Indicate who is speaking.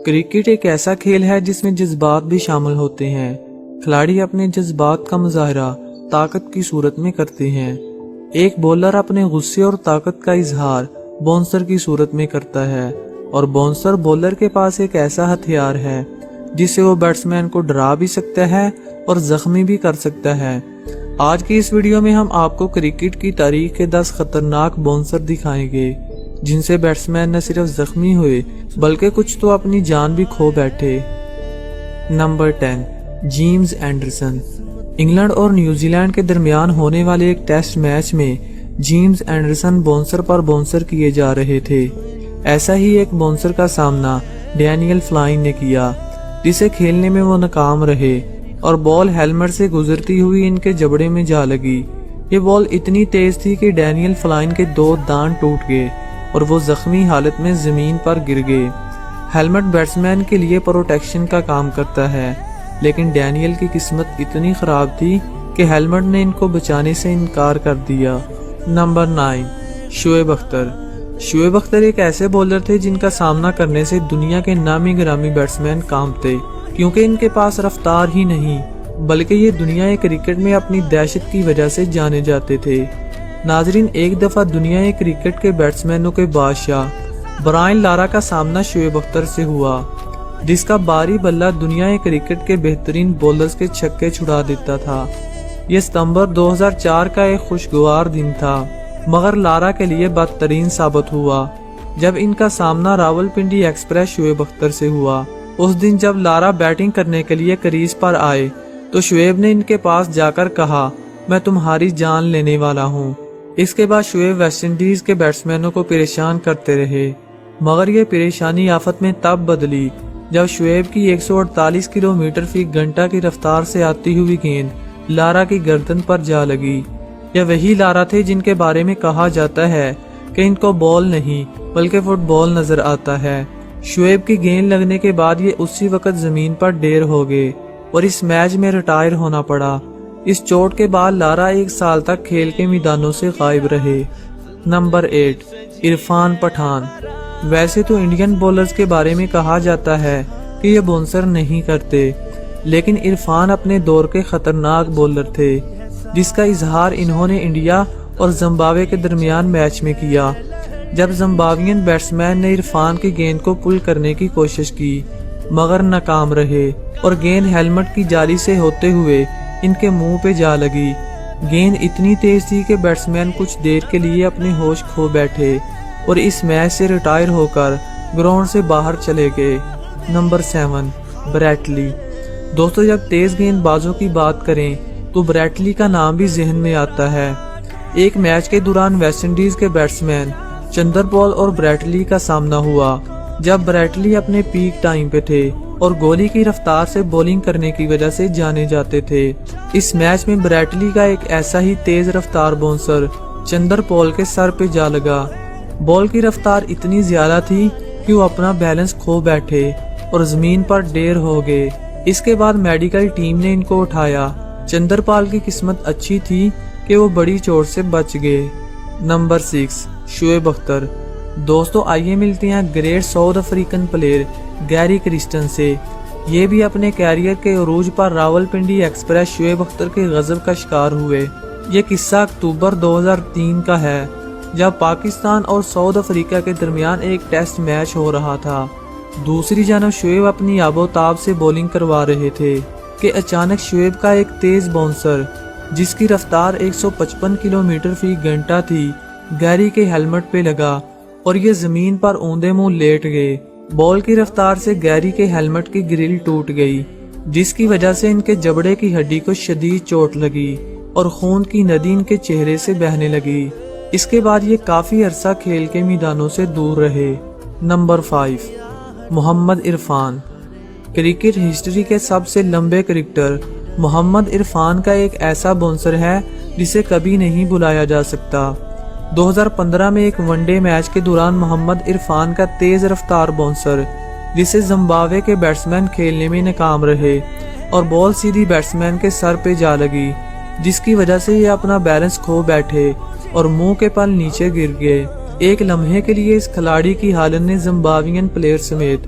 Speaker 1: Cricket ایک ایسا کھیل ہے جس میں جذبات بھی شامل ہوتے ہیں۔ کھلاڑی اپنے جذبات کا مظاہرہ طاقت کی صورت میں کرتے ہیں۔ ایک بولر اپنے غصے اور طاقت کا اظہار باؤنسر کی صورت میں کرتا ہے، اور باؤنسر بولر کے پاس ایک ایسا ہتھیار ہے جس سے وہ بیٹسمین کو ڈرا بھی سکتا ہے اور زخمی بھی کر سکتا ہے۔ آج کی اس ویڈیو میں ہم آپ کو کرکٹ کی تاریخ کے 10 خطرناک باؤنسر دکھائیں گے جن سے بیٹسمین نہ صرف زخمی ہوئے بلکہ کچھ تو اپنی جان بھی کھو بیٹھے۔ Number 10، James Anderson. انگلینڈ اور نیوزی لینڈ کے درمیان ہونے والے ایک ٹیسٹ میچ میں جیمز اینڈرسن باؤنسر پر باؤنسر کیے جا رہے تھے۔ ایسا ہی ایک باؤنسر کا سامنا ڈینیل فلائن نے کیا، جسے کھیلنے میں وہ ناکام رہے اور بال ہیلمٹ سے گزرتی ہوئی ان کے جبڑے میں جا لگی۔ یہ بال اتنی تیز تھی کہ ڈینیل فلائن کے 2 دان ٹوٹ گئے اور وہ زخمی حالت میں زمین پر گر گئے۔ ہیلمٹ بیٹسمین کے لیے پروٹیکشن کا کام کرتا ہے، لیکن ڈینیل کی قسمت اتنی خراب تھی کہ ہیلمٹ نے ان کو بچانے سے انکار کر دیا۔ نمبر 9، شعیب اختر۔ شعیب اختر ایک ایسے بولر تھے جن کا سامنا کرنے سے دنیا کے نامی گرامی بیٹسمین کانپتے، کیونکہ ان کے پاس رفتار ہی نہیں بلکہ یہ دنیا کرکٹ میں اپنی دہشت کی وجہ سے جانے جاتے تھے۔ ناظرین، ایک دفعہ دنیا کرکٹ کے بیٹسمینوں کے بادشاہ برائن لارا کا سامنا شعیب اختر سے ہوا، جس کا باری بلہ دنیا کرکٹ کے بہترین بولرز کے چھکے چھڑا دیتا تھا۔ یہ ستمبر 2004 کا ایک خوشگوار دن تھا، مگر لارا کے لیے بدترین ثابت ہوا جب ان کا سامنا راولپنڈی ایکسپریس شعیب اختر سے ہوا۔ اس دن جب لارا بیٹنگ کرنے کے لیے کریز پر آئے تو شعیب نے ان کے پاس جا کر کہا، میں تمہاری جان لینے والا ہوں۔ اس کے بعد شعیب ویسٹ انڈیز کے بیٹسمینوں کو پریشان کرتے رہے، مگر یہ پریشانی آفت میں تب بدلی جب شعیب کی 148 کلومیٹر فی گھنٹہ کی رفتار سے آتی ہوئی گیند لارا کی گردن پر جا لگی۔ یہ وہی لارا تھے جن کے بارے میں کہا جاتا ہے کہ ان کو بال نہیں بلکہ فٹ بال نظر آتا ہے۔ شعیب کی گیند لگنے کے بعد یہ اسی وقت زمین پر ڈیر ہو گئے اور اس میچ میں ریٹائر ہونا پڑا۔ اس چوٹ کے بعد لارا 1 سال تک کھیل کے میدانوں سے غائب رہے۔ نمبر 8، عرفان پٹھان۔ ویسے تو انڈین بولرز کے بارے میں کہا جاتا ہے کہ یہ باؤنسر نہیں کرتے، لیکن عرفان اپنے دور کے خطرناک بولر تھے، جس کا اظہار انہوں نے انڈیا اور زمبابوے کے درمیان میچ میں کیا، جب زمبابوین بیٹسمین نے عرفان کی گیند کو پل کرنے کی کوشش کی مگر ناکام رہے اور گیند ہیلمٹ کی جالی سے ہوتے ہوئے ان کے منہ پہ جا لگی۔ گیند اتنی تیز تھی کہ بیٹسمین کچھ دیر کے لیے اپنے ہوش کھو بیٹھے اور اس میچ سے ریٹائر ہو کر گراؤنڈ سے باہر چلے گئے۔ نمبر 7، بریٹ لی۔ دوستو، جب تیز گیند بازوں کی بات کریں تو بریٹ لی کا نام بھی ذہن میں آتا ہے۔ ایک میچ کے دوران ویسٹ انڈیز کے بیٹسمین چندر پال اور بریٹ لی کا سامنا ہوا جب بریٹ لی اپنے پیک ٹائم پہ تھے اور گولی کی رفتار سے بولنگ کرنے کی وجہ سے جانے جاتے تھے۔ اس میچ میں بریٹ لی کا ایک ایسا ہی تیز رفتار باؤنسر چندر پال کے سر پہ جا لگا۔ بال کی رفتار اتنی زیادہ تھی کہ وہ اپنا بیلنس کھو بیٹھے اور زمین پر ڈیر ہو گئے۔ اس کے بعد میڈیکل ٹیم نے ان کو اٹھایا۔ چندر پال کی قسمت اچھی تھی کہ وہ بڑی چوٹ سے بچ گئے۔ نمبر 6، شعیب اختر۔ دوستو، آئیے ملتے ہیں گریٹ ساؤتھ افریقن پلیئر گیری کرسٹن سے۔ یہ بھی اپنے کیریئر کے عروج پر راولپنڈی ایکسپریس شعیب اختر کے غضب کا شکار ہوئے۔ یہ قصہ اکتوبر 2003 کا ہے، جب پاکستان اور ساؤتھ افریقہ کے درمیان ایک ٹیسٹ میچ ہو رہا تھا۔ دوسری جانب شعیب اپنی آب و تاب سے بولنگ کروا رہے تھے کہ اچانک شعیب کا ایک تیز باؤنسر جس کی رفتار 155 کلومیٹر فی گھنٹہ تھی گیری کے ہیلمٹ پہ لگا اور یہ زمین پر اوندے منہ لیٹ گئے۔ بال کی رفتار سے گیری کے ہیلمٹ کی گرل ٹوٹ گئی، جس کی وجہ سے ان کے جبڑے کی ہڈی کو شدید چوٹ لگی اور خون کی ندی ان کے چہرے سے بہنے لگی۔ اس کے بعد یہ کافی عرصہ کھیل کے میدانوں سے دور رہے۔ نمبر 5، محمد عرفان۔ کرکٹ ہسٹری کے سب سے لمبے کرکٹر محمد عرفان کا ایک ایسا باؤنسر ہے جسے کبھی نہیں بلایا جا سکتا۔ 2015 میں ایک ون ڈے میچ کے دوران محمد عرفان کا تیز رفتار باؤنسر جسے زمبابوے کے بیٹسمین کھیلنے میں ناکام رہے اور بال سیدھی بیٹسمین کے سر پہ جا لگی، جس کی وجہ سے یہ اپنا بیلنس کھو بیٹھے اور منہ کے پل نیچے گر گئے۔ ایک لمحے کے لیے اس کھلاڑی کی حالت نے زمبابوین پلیئر سمیت